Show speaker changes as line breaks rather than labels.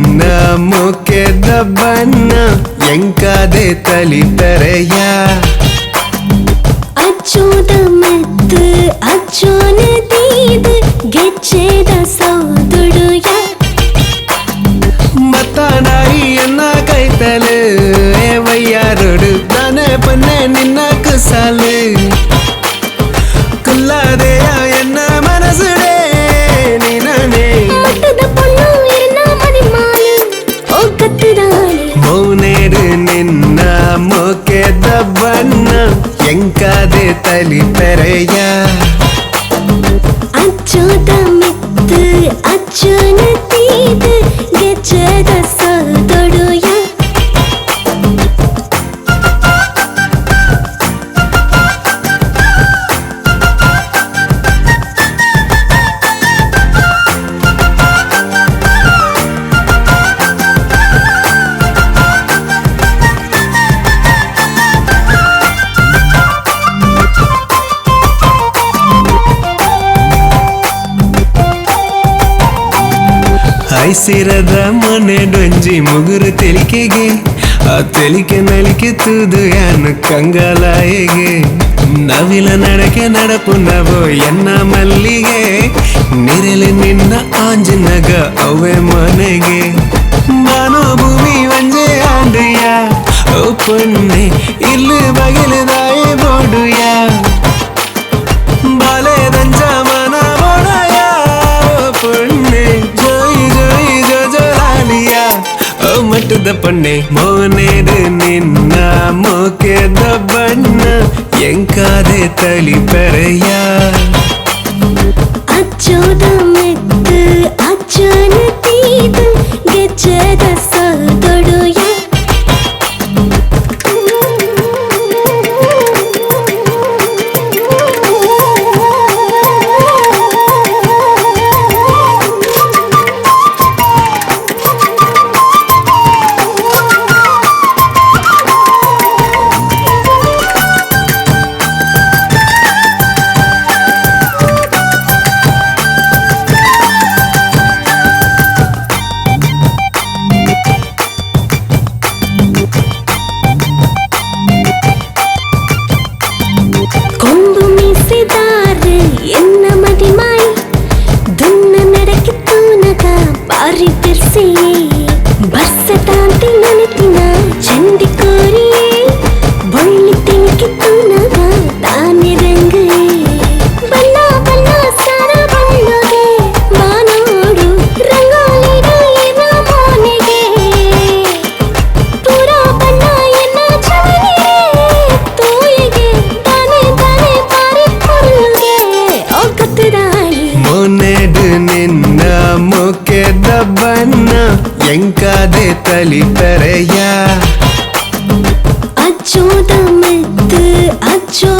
ನಿನ್ನ ಮುಖದ ಬಣ್ಣ ಎಂಕಾದೆ ತಲಿತರೆಯ
ಅಚ್ಚೋದ ಮತ್ತು ಅಚ್ಚೋನ ತೀದ ಗೆಚ್ಚೆದ ಸೌದುಡುಯ
ಮತ್ತ ನಾಯಿಯನ್ನ ಕೈತಲು ವಯ್ಯಾರೋಡು ನಾನೇ ಪನ್ನೆ ನಿನ್ನ ಕುಸಾಲು ಕುಲ್ಲಾದೆಯ ಎನ್ನ ಮನಸುಡೆ ನೀನೇ
ಮಟ್ಟದ ಪೊಣ್ಣು ಇರನ ಮದಿಮಾಲು ಓ ಕತ್ತದಾನೆ
ಮೌನೇಡು ನಿನ್ನ ಮುಖದ ಬಣ್ಣ ಎಂಕಾದೆ ತಲಿತರೆಯ
ಅಚ್ಚೋದ ಮತ್ತು ಅಚ್ಚೋನ ತೀದ ಗೆಚ್ಚೆದ ಸೌದುಡುಯ
ಐಸಿರದ ಮನೆ ಡೊಂಜಿ ಮುಗುರು ತೆಲಿಕೆಗೆ ಆ ತೆಲಿಕೆ ನಲಿಕೆ ತೂದು ಯಾನು ಕಂಗಾಲಾಯಿಗೆ ನವಿಲ ನಡಕೆ ನಡಪು ನವೋ ಎನ್ನ ಮಲ್ಲಿಗೆ ನಿರಲಿ ನಿನ್ನ ಆಂಜನಗ ಅವೇ ಮನೆಗೆ ಮಾನೋ ಭೂಮಿ ಒಂಜೆ ಆಂಡ್ರಿಯ ಓ ಪೊನ್ನೆ ಇಲ್ಲಿ ಬಗಿಲದಾಯಿ ಬೋಡುಯ ಬಾಲೆ ದಂಜ ಮನ ಬೋಡಯ ಓ ಪೊನ್ನೆ ಮಟ್ಟದ ಪೊಣ್ಣೆ ಮೋನೇಡು ನಿನ್ನ ಮುಖದ ಬಣ್ಣ ಎಂಕಾದೆ ತಲಿಪರೆಯ
ಅಚ್ಚೋದ ಮತ್ತು ಅಚ್ಚೋನ ತೀದ ಗೆಚ್ಚೆದ ಸೌದುಡುಯ ಕೊಂಬು ಮೀಸಿದಾರೆ ಎನ್ನ ಮದಿಮಾಯಿ ದುನ್ನ ನಡಕೆ ತೂನಗ ಬಾರಿ ಬಿರ್ಸಿಯೇ ಬರ್ಸತಾಂತಿ ನನತಿನ ಚಂಡಿ ಕೋರಿಯೇ ಬಳ್ಳಿ ತಿನ್ಕಿ ತೂನಗ ತಾನೆ ರಂಗೇ ಬಣ್ಣ ಬಣ್ಣ ಸಾರ ಬಣ್ಣಗೆ ಬಾನೋಡು ರಂಗೋಲಿಡು ಏನ ಮೋನೆಗೆ ಪೂರ ಬಣ್ಣ ಎನ್ನ ಚವನಿಗೆ ತೂಯಿಗೆ ತಾನೆ ತಾನೆ ಪಾರಿ ಪೊರ್ಲುಗೆ ಓ ಕತ್ತದಾಯಿ
ಮೋನೇಡು ನಿನ್ನ ಮುಖದ ಬಣ್ಣ ಎಂಕಾದೆ ತಲಿಪರೆಯ
ಅಚ್ಚೋದ ಮತ್ತು ಅಚ್ಚೋ